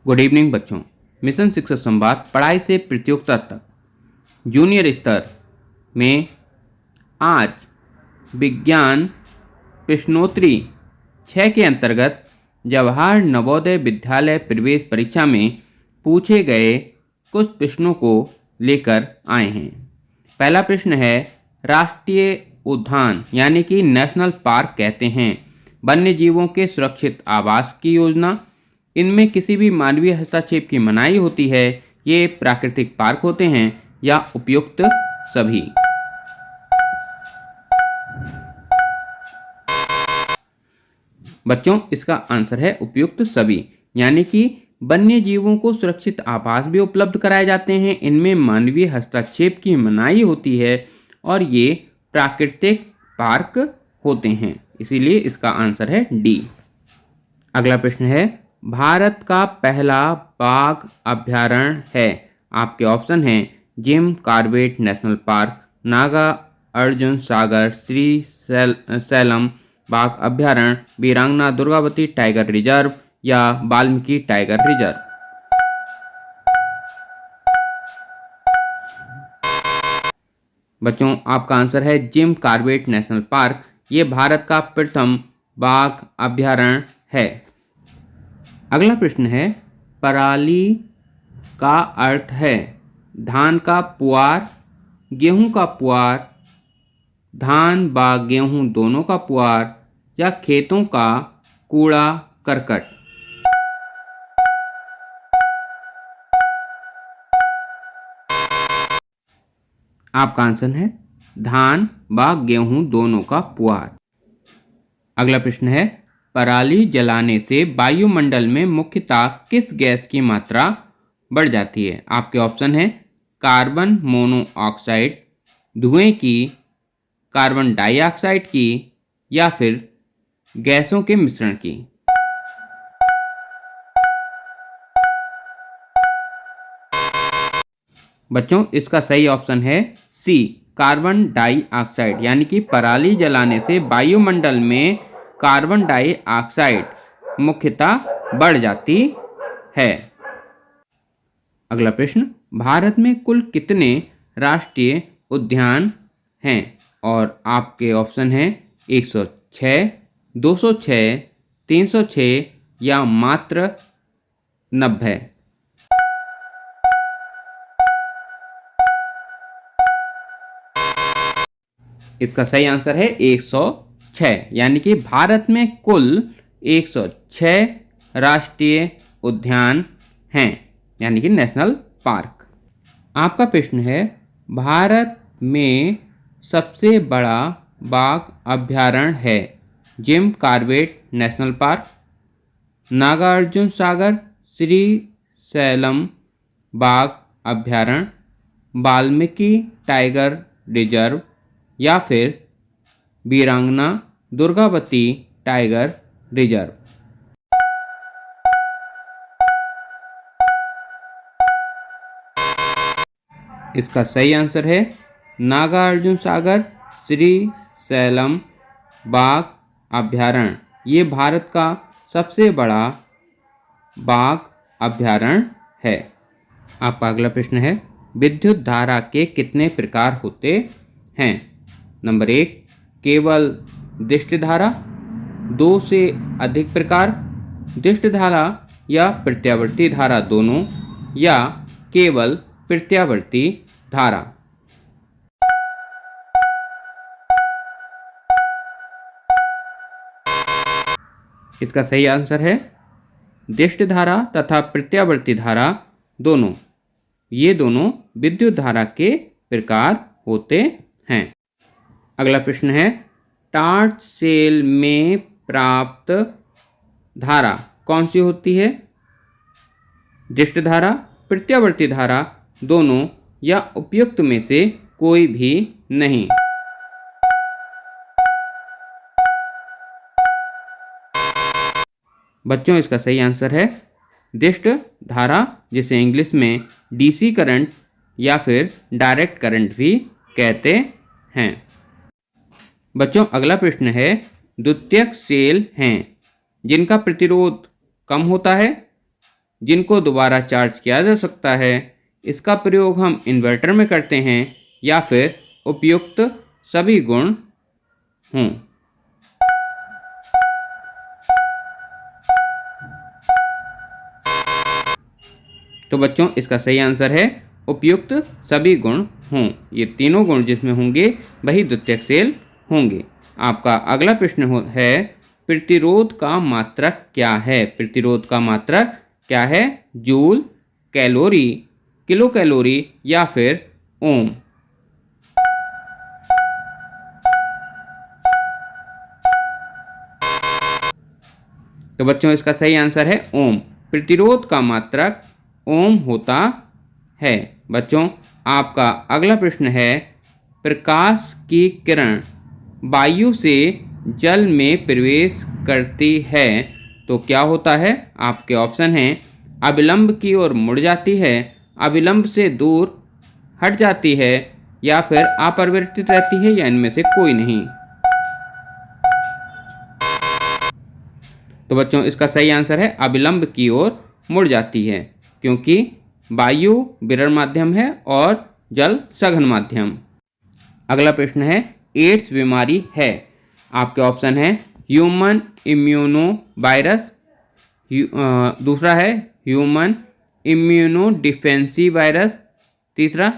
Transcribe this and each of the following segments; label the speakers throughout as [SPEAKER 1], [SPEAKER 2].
[SPEAKER 1] Good evening बच्चों। Mission शिक्षा संवाद पढ़ाई से प्रतियोगिता तक जूनियर स्तर में आज विज्ञान प्रश्नोत्तरी 6 के अंतर्गत जवाहर नवोदय विद्यालय प्रवेश परीक्षा में पूछे गए कुछ प्रश्नों को लेकर आए हैं। पहला प्रश्न है, राष्ट्रीय उद्यान यानी कि नेशनल पार्क कहते हैं वन्य जीवों के सुरक्षित आवास की योजना। इनमें किसी भी मानवीय हस्तक्षेप की मनाही होती है। ये प्राकृतिक पार्क होते हैं या उपयुक्त सभी। बच्चों, इसका आंसर है उपयुक्त सभी, यानी कि वन्य जीवों को सुरक्षित आवास भी उपलब्ध कराए जाते हैं। इनमें मानवीय हस्तक्षेप की मनाही होती है और ये प्राकृतिक पार्क होते हैं, इसीलिए इसका आंसर है डी। अगला प्रश्न है, भारत का पहला बाघ अभयारण्य है। आपके ऑप्शन हैं Jim Corbett National Park, Nagarjuna Sagar Srisailam बाघ अभयारण्य, वीरांगना दुर्गावती टाइगर रिजर्व या वाल्मीकि टाइगर रिजर्व। बच्चों, आपका आंसर है जिम कॉर्बेट नेशनल पार्क। ये भारत का प्रथम बाघ अभयारण्य है। अगला प्रश्न है, पराली का अर्थ है धान का पुआर, गेहूं का पुआर, धान व गेहूं दोनों का पुआर या खेतों का कूड़ा करकट। आपका आंसर है धान व गेहूं दोनों का पुआर। अगला प्रश्न है, पराली जलाने से वायुमंडल में मुख्यतः किस गैस की मात्रा बढ़ जाती है। आपके ऑप्शन हैं कार्बन मोनोऑक्साइड, धुएं की, कार्बन डाइऑक्साइड की या फिर गैसों के मिश्रण की। बच्चों, इसका सही ऑप्शन है सी, कार्बन डाइऑक्साइड, यानी कि पराली जलाने से वायुमंडल में कार्बन डाइऑक्साइड मुख्यतः बढ़ जाती है। अगला प्रश्न, भारत में कुल कितने राष्ट्रीय उद्यान हैं। और आपके ऑप्शन हैं 106, 206, 306 या मात्र 90। इसका सही आंसर है 106, यानी कि भारत में कुल 106 राष्ट्रीय उद्यान हैं, यानी कि नेशनल पार्क। आपका प्रश्न है, भारत में सबसे बड़ा बाघ अभयारण्य है Jim Corbett National Park, Nagarjuna Sagar Srisailam बाघ अभयारण्य, वाल्मीकि टाइगर रिजर्व या फिर वीरांगना दुर्गावती टाइगर रिजर्व। इसका सही आंसर है नागार्जुन सागर श्री सैलम बाघ अभयारण्य। ये भारत का सबसे बड़ा बाघ अभयारण्य है। आपका अगला प्रश्न है, विद्युत धारा के कितने प्रकार होते हैं। नंबर 1, केवल दृष्टि धारा, 2 से अधिक प्रकार, दृष्टि धारा या प्रत्यावर्ती धारा दोनों, या केवल प्रत्यावर्ती धारा। इसका सही आंसर है दृष्टि धारा तथा प्रत्यावर्ती धारा दोनों। ये दोनों विद्युत धारा के प्रकार होते हैं। अगला प्रश्न है, टार्च सेल में प्राप्त धारा कौन सी होती है। दृष्टि धारा, प्रत्यावर्ती धारा दोनों या उपयुक्त में से कोई भी नहीं। बच्चों, इसका सही आंसर है दृष्टि धारा, जिसे इंग्लिश में डीसी करंट या फिर डायरेक्ट करंट भी कहते हैं। बच्चों, अगला प्रश्न है, द्वितीयक सेल हैं जिनका प्रतिरोध कम होता है। जिनको दोबारा चार्ज किया जा सकता है। इसका प्रयोग हम इन्वर्टर में करते हैं या फिर उपयुक्त सभी गुण हों। तो बच्चों इसका सही आंसर है उपयुक्त सभी गुण हों। ये तीनों गुण जिसमें होंगे वही द्वितीयक सेल होंगे। आपका अगला प्रश्न है प्रतिरोध का मात्रक क्या है? प्रतिरोध का मात्रक क्या है? जूल, कैलोरी, किलो कैलोरी या फिर ओम। तो बच्चों इसका सही आंसर है ओम। प्रतिरोध का मात्रक ओम होता है। बच्चों आपका अगला प्रश्न है प्रकाश की किरण वायु से जल में प्रवेश करती है तो क्या होता है? आपके ऑप्शन हैं अविलंब की ओर मुड़ जाती है, अविलंब से दूर हट जाती है या फिर अपरिवर्तित रहती है या इनमें से कोई नहीं। तो बच्चों इसका सही आंसर है अविलंब की ओर मुड़ जाती है, क्योंकि वायु विरल माध्यम है और जल सघन माध्यम। अगला प्रश्न है एड्स बीमारी है। आपके ऑप्शन है ह्यूमन इम्यूनो वायरस, दूसरा है ह्यूमन इम्यूनो डिफेंसी वायरस, तीसरा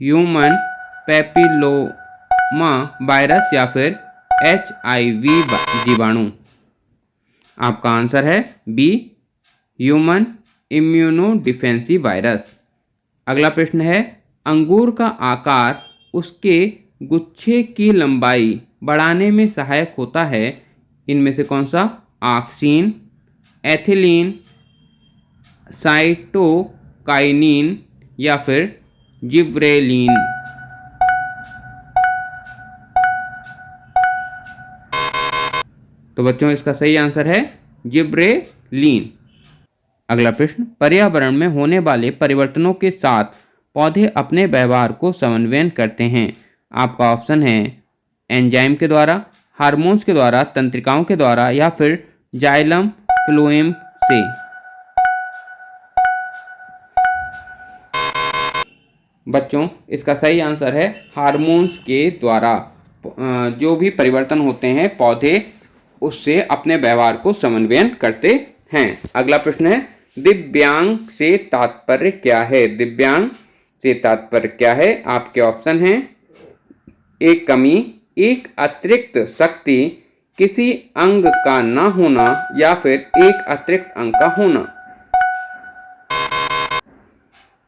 [SPEAKER 1] ह्यूमन पैपिलोमा वायरस या फिर HIV जीवाणु। आपका आंसर है बी ह्यूमन इम्यूनो डिफेंसी वायरस। अगला प्रश्न है अंगूर का आकार उसके गुच्छे की लंबाई बढ़ाने में सहायक होता है। इनमें से कौन सा? ऑक्सीन, एथिलीन, साइटोकाइनिन या फिर जिब्रेलिन। तो बच्चों इसका सही आंसर है जिब्रेलिन। अगला प्रश्न पर्यावरण में होने वाले परिवर्तनों के साथ पौधे अपने व्यवहार को समन्वय करते हैं। आपका ऑप्शन है एंजाइम के द्वारा, हार्मोन्स के द्वारा, तंत्रिकाओं के द्वारा या फिर जाइलम फ्लोएम से। बच्चों इसका सही आंसर है हार्मोन्स के द्वारा। जो भी परिवर्तन होते हैं पौधे उससे अपने व्यवहार को समन्वय करते हैं। अगला प्रश्न है दिव्यांग से तात्पर्य क्या है? दिव्यांग से तात्पर्य क्या है? आपके ऑप्शन हैं एक कमी, एक अतिरिक्त शक्ति, किसी अंग का ना होना या फिर एक अतिरिक्त अंग का होना।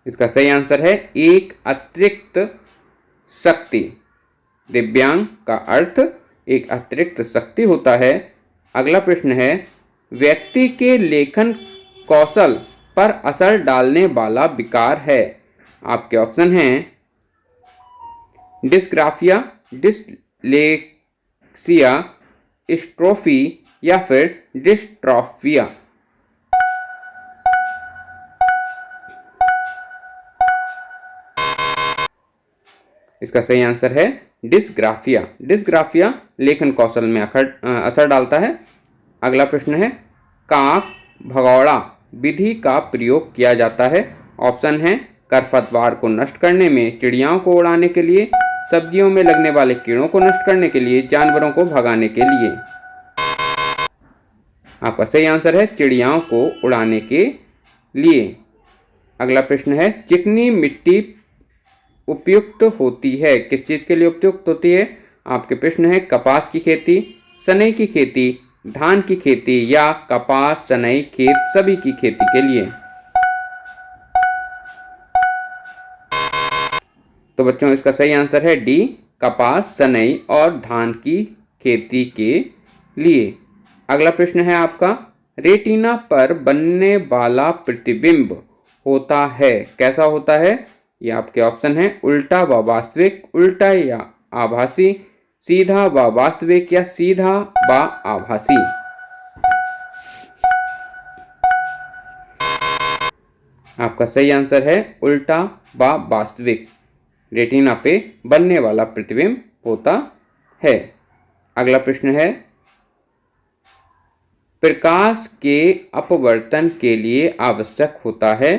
[SPEAKER 1] इसका सही आंसर है एक अतिरिक्त शक्ति। दिव्यांग का अर्थ एक अतिरिक्त शक्ति होता है। अगला प्रश्न है व्यक्ति के लेखन कौशल पर असर डालने वाला विकार है। आपके ऑप्शन हैं डिस्ग्राफिया, डिसलेक्सिया, स्ट्रोफी या फिर डिस्ट्रॉफिया। इसका सही आंसर है डिस्ग्राफिया। डिस्ग्राफिया लेखन कौशल में असर डालता है। अगला प्रश्न है काक भगौड़ा विधि का प्रयोग किया जाता है। ऑप्शन है खरपतवार को नष्ट करने में, चिड़ियाओं को उड़ाने के लिए, सब्जियों में लगने वाले कीड़ों को नष्ट करने के लिए, जानवरों को भगाने के लिए। आपका सही आंसर है चिड़ियाओं को उड़ाने के लिए। अगला प्रश्न है चिकनी मिट्टी उपयुक्त होती है। किस चीज़ के लिए उपयुक्त होती है? आपके प्रश्न है कपास की खेती, सनई की खेती, धान की खेती या कपास, सनई, खेत सभी की खेती के लिए। तो बच्चों इसका सही आंसर है डी कपास, सनई और धान की खेती के लिए। अगला प्रश्न है आपका रेटिना पर बनने वाला प्रतिबिंब होता है कैसा होता है? ये आपके ऑप्शन है उल्टा व वास्तविक, उल्टा या आभासी, सीधा व वास्तविक या सीधा व आभासी। आपका सही आंसर है उल्टा व वास्तविक। रेटिना पे बनने वाला प्रतिबिंब होता है। अगला प्रश्न है प्रकाश के अपवर्तन के लिए आवश्यक होता है?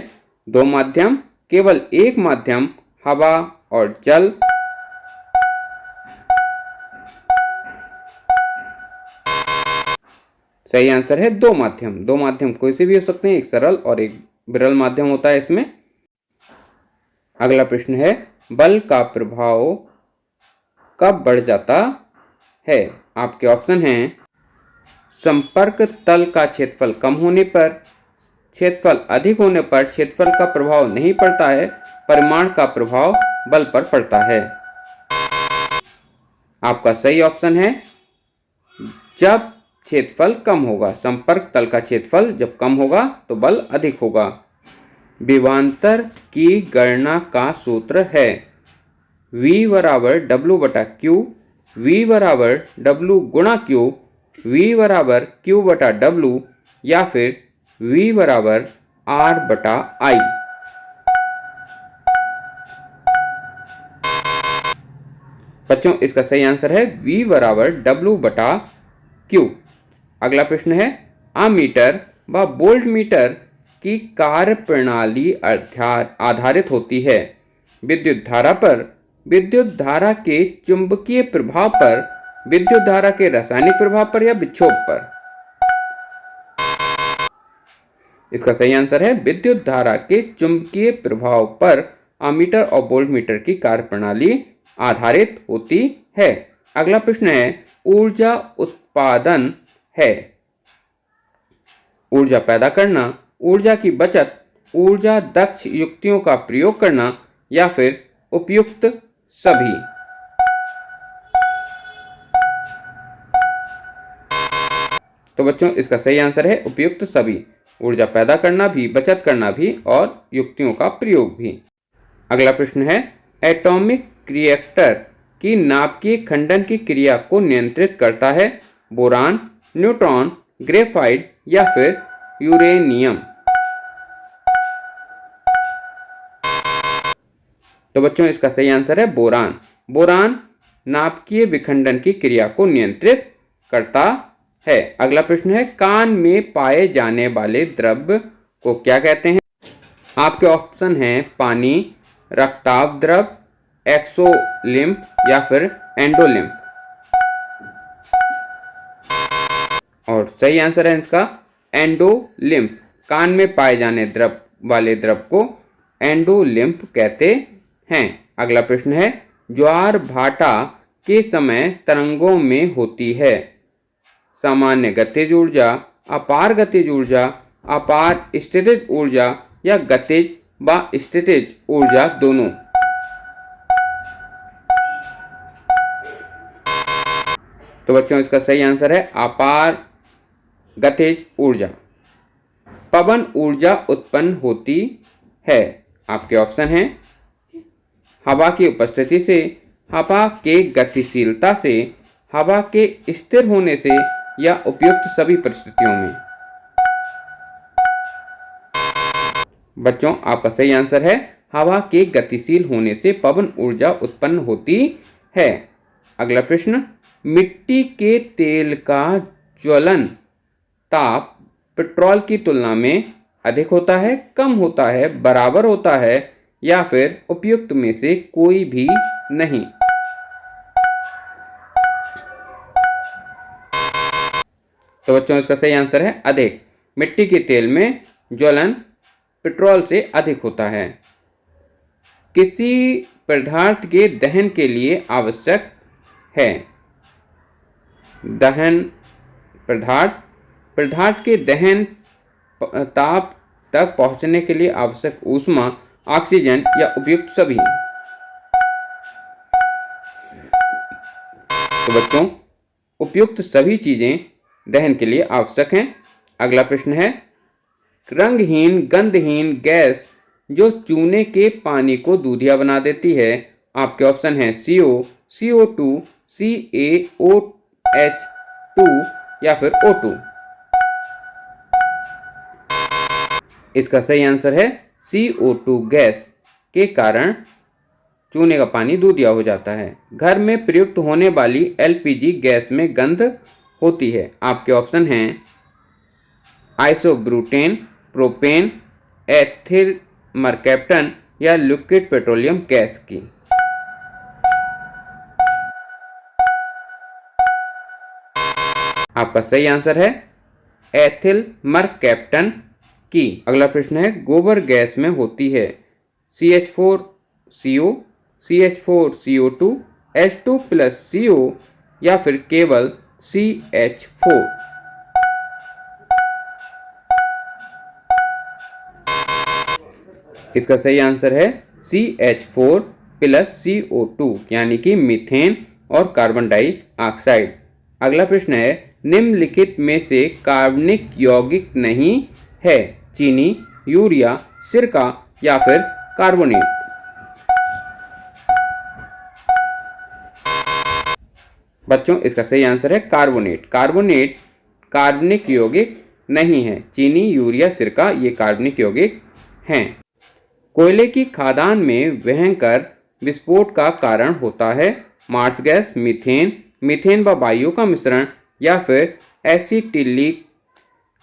[SPEAKER 1] दो माध्यम, केवल एक माध्यम, हवा और जल। सही आंसर है दो माध्यम। दो माध्यम कोई से भी हो सकते हैं, एक सरल और एक विरल माध्यम होता है इसमें। अगला प्रश्न है, बल का प्रभाव कब बढ़ जाता है? आपके ऑप्शन हैं, संपर्क तल का क्षेत्रफल कम होने पर, क्षेत्रफल अधिक होने पर क्षेत्रफल का प्रभाव नहीं पड़ता है, परिमाण का प्रभाव बल पर पड़ता है। आपका सही ऑप्शन है जब क्षेत्रफल कम होगा। संपर्क तल का क्षेत्रफल जब कम होगा तो बल अधिक होगा। विभवांतर की गणना का सूत्र है V बराबर W बटा Q, V बराबर W गुणा Q, V बराबर Q बटा W, या फिर V बराबर R बटा I। बच्चों इसका सही आंसर है V बराबर W बटा Q। अगला प्रश्न है, अमीटर व वोल्ट मीटर की कार्य प्रणाली आधारित होती है विद्युत धारा पर, विद्युत धारा के चुंबकीय प्रभाव पर, विद्युत धारा के रासायनिक प्रभाव पर, या विक्षोभ पर? इसका सही आंसर है विद्युत धारा के चुंबकीय प्रभाव पर अमीटर और वोल्ट मीटर की कार्य प्रणाली आधारित होती है। अगला प्रश्न है, ऊर्जा उत्पादन है ऊर्जा पैदा करना, ऊर्जा की बचत, ऊर्जा दक्ष युक्तियों का प्रयोग करना, या फिर उपयुक्त सभी? तो बच्चों इसका सही आंसर है उपयुक्त सभी। ऊर्जा पैदा करना भी, बचत करना भी और युक्तियों का प्रयोग भी। अगला प्रश्न है, एटॉमिक रिएक्टर की नाभिकीय खंडन की क्रिया को नियंत्रित करता है बोरान, न्यूट्रॉन, ग्रेफाइट, या फिर यूरेनियम? तो बच्चों इसका सही आंसर है बोरान। बोरान नाभिकीय विखंडन की क्रिया को नियंत्रित करता है। अगला प्रश्न है, कान में पाए जाने वाले द्रव्य को क्या कहते हैं? आपके ऑप्शन हैं, पानी, रक्ताभ द्रव, एक्सोलिम्फ, या फिर एंडोलिम्फ। और सही आंसर है इसका एंडोलिम्फ। कान में पाए जाने वाले द्रव को एंडोलिम्फ कहते हैं। अगला प्रश्न है, ज्वार भाटा के समय तरंगों में होती है सामान्य गतिज ऊर्जा, अपार गतिज ऊर्जा, अपार स्थितिज ऊर्जा, या गतिज व स्थितिज ऊर्जा दोनों? तो बच्चों इसका सही आंसर है अपार गतिज ऊर्जा। पवन ऊर्जा उत्पन्न होती है। आपके ऑप्शन हैं, हवा की उपस्थिति से, हवा के गतिशीलता से, हवा के स्थिर होने से, या उपयुक्त सभी परिस्थितियों में? बच्चों आपका सही आंसर है हवा के गतिशील होने से पवन ऊर्जा उत्पन्न होती है। अगला प्रश्न, मिट्टी के तेल का ज्वलन ताप पेट्रोल की तुलना में अधिक होता है, कम होता है, बराबर होता है, या फिर उपयुक्त में से कोई भी नहीं? तो बच्चों इसका सही आंसर है अधिक। मिट्टी के तेल में ज्वलन पेट्रोल से अधिक होता है। किसी पदार्थ के दहन के लिए आवश्यक है दहन पदार्थ के दहन ताप तक पहुंचने के लिए आवश्यक ऊष्मा, ऑक्सीजन, या उपयुक्त सभी? तो बच्चों उपयुक्त सभी चीजें दहन के लिए आवश्यक हैं। अगला प्रश्न है, रंगहीन गंधहीन गैस जो चूने के पानी को दूधिया बना देती है। आपके ऑप्शन हैं CO, CO2, CaOH2, या फिर O2। इसका सही आंसर है CO2 गैस के कारण चूने का पानी दूधिया हो जाता है। घर में प्रयुक्त होने वाली LPG गैस में गंध होती है। आपके ऑप्शन हैं आइसोब्रूटेन, प्रोपेन, एथिल मरकैप्टन या लिक्विड पेट्रोलियम गैस की। आपका सही आंसर है एथिल मरकैप्टन की। अगला प्रश्न है, गोबर गैस में होती है CH4CO, CH4CO2, H2 plus CO या फिर केवल CH4। इसका सही आंसर है CH4 प्लस CO2 यानी कि मीथेन और कार्बन डाइऑक्साइड। अगला प्रश्न है, निम्नलिखित में से कार्बनिक यौगिक नहीं है, चीनी, यूरिया, सिरका या फिर कार्बोनेट। बच्चों इसका सही आंसर है कार्बोनेट। कार्बोनेट कार्बनिक यौगिक नहीं है। चीनी, यूरिया, सिरका ये कार्बनिक यौगिक हैं। कोयले की खदान में भयंकर विस्फोट का कारण होता है मार्स गैस, मीथेन, मीथेन व वायु का मिश्रण या फिर एसिटिलिक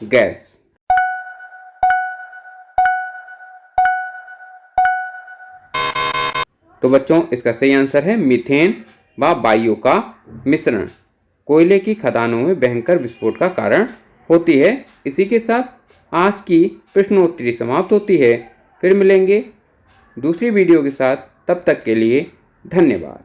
[SPEAKER 1] गैस। तो बच्चों इसका सही आंसर है मीथेन व वायु का मिश्रण कोयले की खदानों में भयंकर विस्फोट का कारण होती है। इसी के साथ आज की प्रश्नोत्तरी समाप्त होती है। फिर मिलेंगे दूसरी वीडियो के साथ, तब तक के लिए धन्यवाद।